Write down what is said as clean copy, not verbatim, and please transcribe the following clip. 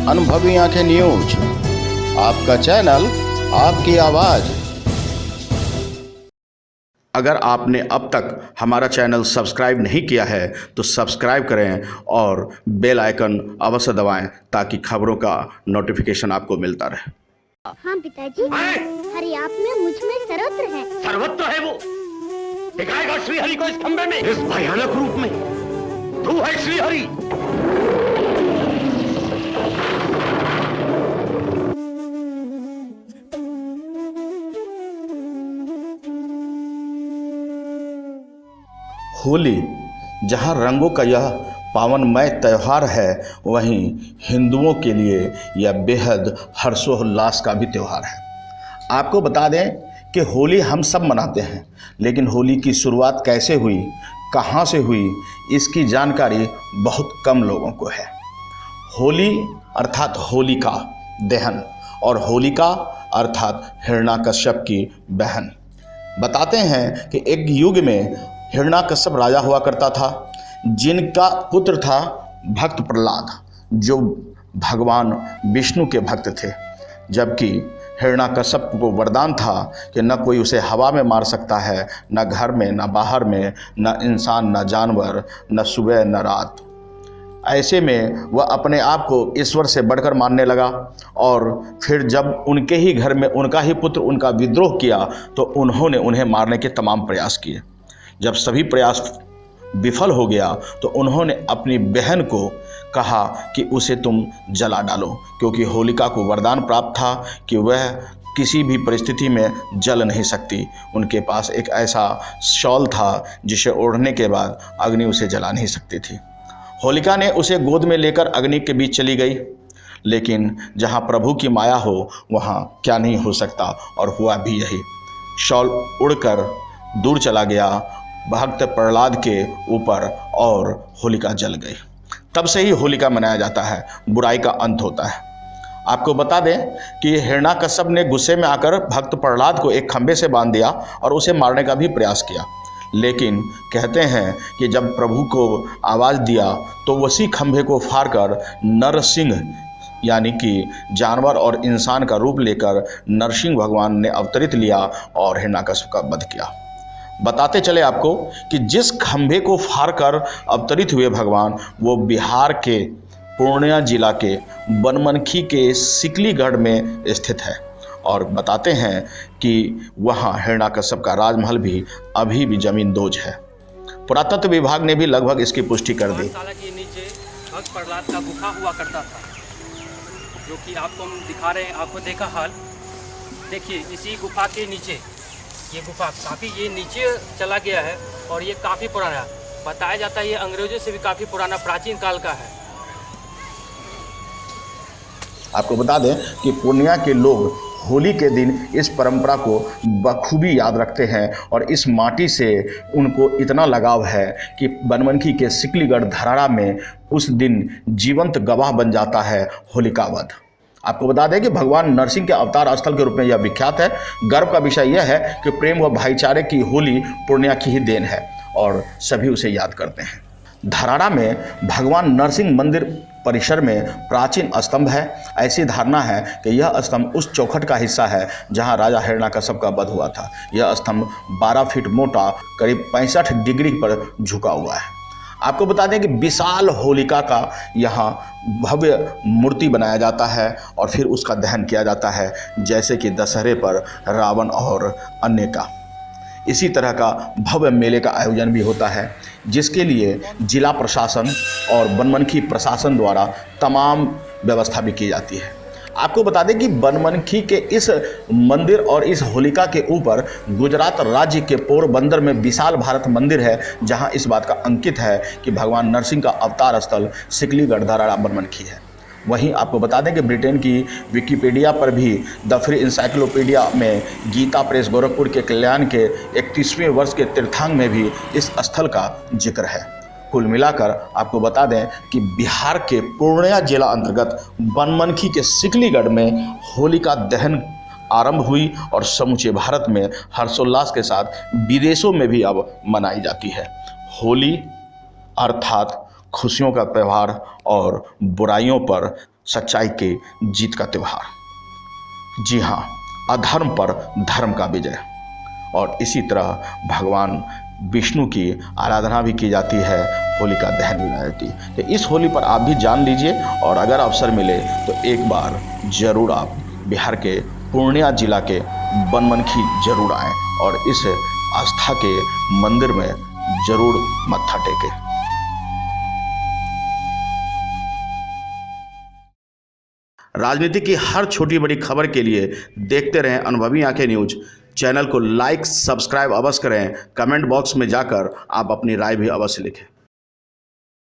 अनुभवी आंखें न्यूज, आपका चैनल, आपकी आवाज। अगर आपने अब तक हमारा चैनल सब्सक्राइब नहीं किया है तो सब्सक्राइब करें और बेल आइकन अवश्य दबाएं ताकि खबरों का नोटिफिकेशन आपको मिलता रहे। हाँ पिताजी, हरि आप में मुझ में सर्वत्र है। सर्वत्र है वो। दिखाएगा श्री हरि को इस खंबे में, इस भयानक रूप में। तू है श्री हरि। होली जहां रंगों का यह पावनमय त्यौहार है, वहीं हिंदुओं के लिए यह बेहद हर्षोल्लास का भी त्यौहार है। आपको बता दें कि होली हम सब मनाते हैं, लेकिन होली की शुरुआत कैसे हुई, कहां से हुई, इसकी जानकारी बहुत कम लोगों को है। होली अर्थात होलिका दहन और होलिका अर्थात हिरण्याकश्यप की बहन। बताते हैं कि एक युग में हिरण्याकश्यप राजा हुआ करता था, जिनका पुत्र था भक्त प्रहलाद, जो भगवान विष्णु के भक्त थे। जबकि हिरण्याकश्यप को वरदान था कि न कोई उसे हवा में मार सकता है, न घर में, न बाहर में, न इंसान, न जानवर, न सुबह न रात। ऐसे में वह अपने आप को ईश्वर से बढ़कर मानने लगा। और फिर जब उनके ही घर में उनका ही पुत्र उनका विद्रोह किया तो उन्होंने उन्हें मारने के तमाम प्रयास किए। जब सभी प्रयास विफल हो गया तो उन्होंने अपनी बहन को कहा कि उसे तुम जला डालो, क्योंकि होलिका को वरदान प्राप्त था कि वह किसी भी परिस्थिति में जल नहीं सकती। उनके पास एक ऐसा शॉल था जिसे ओढ़ने के बाद अग्नि उसे जला नहीं सकती थी। होलिका ने उसे गोद में लेकर अग्नि के बीच चली गई, लेकिन जहाँ प्रभु की माया हो वहाँ क्या नहीं हो सकता, और हुआ भी यही। शॉल उड़कर दूर चला गया भक्त प्रहलाद के ऊपर और होलिका जल गई। तब से ही होलिका मनाया जाता है, बुराई का अंत होता है। आपको बता दें कि हिरण्याकश्यप ने गुस्से में आकर भक्त प्रहलाद को एक खंभे से बांध दिया और उसे मारने का भी प्रयास किया। लेकिन कहते हैं कि जब प्रभु को आवाज़ दिया तो उसी खंभे को फाड़कर नरसिंह यानी कि जानवर और इंसान का रूप लेकर नरसिंह भगवान ने अवतरित लिया और हिरण्याकश्यप का वध किया। बताते चले आपको कि जिस खंभे को फाड़कर अवतरित हुए भगवान, वो बिहार के पूर्णिया जिला के बनमनखी के सिकलीगढ़ में स्थित है। और बताते हैं कि वहाँ हिरण्याकश्यप का राजमहल भी अभी भी जमींदोज है। पुरातत्व विभाग ने भी लगभग इसकी पुष्टि कर दी। के नीचे भक्त प्रहलाद का गुफा हुआ करता था, जो कि आपको हम दिखा रहे हैं। आपको देखा हाल, देखिए इसी गुफा के नीचे ये गुफा काफ़ी ये नीचे चला गया है और ये काफ़ी पुराना है। बताया जाता है ये अंग्रेजों से भी काफ़ी पुराना प्राचीन काल का है। आपको बता दें कि पूर्णिया के लोग होली के दिन इस परंपरा को बखूबी याद रखते हैं और इस माटी से उनको इतना लगाव है कि बनमनखी के सिकलीगढ़ धराड़ा में उस दिन जीवंत गवाह बन जाता है होलिका वध। आपको बता दें कि भगवान नरसिंह के अवतार स्थल के रूप में यह विख्यात है। गर्व का विषय यह है कि प्रेम व भाईचारे की होली पूर्णिया की ही देन है और सभी उसे याद करते हैं। धराड़ा में भगवान नरसिंह मंदिर परिसर में प्राचीन स्तंभ है। ऐसी धारणा है कि यह स्तंभ उस चौखट का हिस्सा है जहां राजा हिरण्याकश्यप का वध हुआ था। यह स्तंभ 12 फीट मोटा, करीब 65 डिग्री पर झुका हुआ है। आपको बता दें कि विशाल होलिका का यहाँ भव्य मूर्ति बनाया जाता है और फिर उसका दहन किया जाता है, जैसे कि दशहरे पर रावण और अन्य का। इसी तरह का भव्य मेले का आयोजन भी होता है, जिसके लिए जिला प्रशासन और बनमनखी प्रशासन द्वारा तमाम व्यवस्था भी की जाती है। आपको बता दें कि बनमनखी के इस मंदिर और इस होलिका के ऊपर गुजरात राज्य के पोरबंदर में विशाल भारत मंदिर है, जहां इस बात का अंकित है कि भगवान नरसिंह का अवतार स्थल सिकलीगढ़ धराड़ा बनमनखी है। वहीं आपको बता दें कि ब्रिटेन की विकिपीडिया पर भी द फ्री इंसाइक्लोपीडिया में गीता प्रेस गोरखपुर के कल्याण के 31वें वर्ष के तीर्थांग में भी इस स्थल का जिक्र है। कुल मिलाकर आपको बता दें कि बिहार के पूर्णिया जिला अंतर्गत बनमनखी के सिकलीगढ़ में होलिका दहन आरंभ हुई और समूचे भारत में हर्षोल्लास के साथ विदेशों में भी अब मनाई जाती है। होली अर्थात खुशियों का त्यौहार और बुराइयों पर सच्चाई के जीत का त्यौहार। जी हाँ, अधर्म पर धर्म का विजय। और इसी तरह भगवान विष्णु की आराधना भी की जाती है, होलिका दहन भी जाती है। तो इस होली पर आप भी जान लीजिए, और अगर अवसर मिले तो एक बार जरूर आप बिहार के पूर्णिया जिला के बनमनखी जरूर आएँ और इस आस्था के मंदिर में जरूर मत्था टेकें। राजनीति की हर छोटी बड़ी खबर के लिए देखते रहें अनुभवी आंखें न्यूज। चैनल को लाइक सब्सक्राइब अवश्य करें। कमेंट बॉक्स में जाकर आप अपनी राय भी अवश्य लिखें।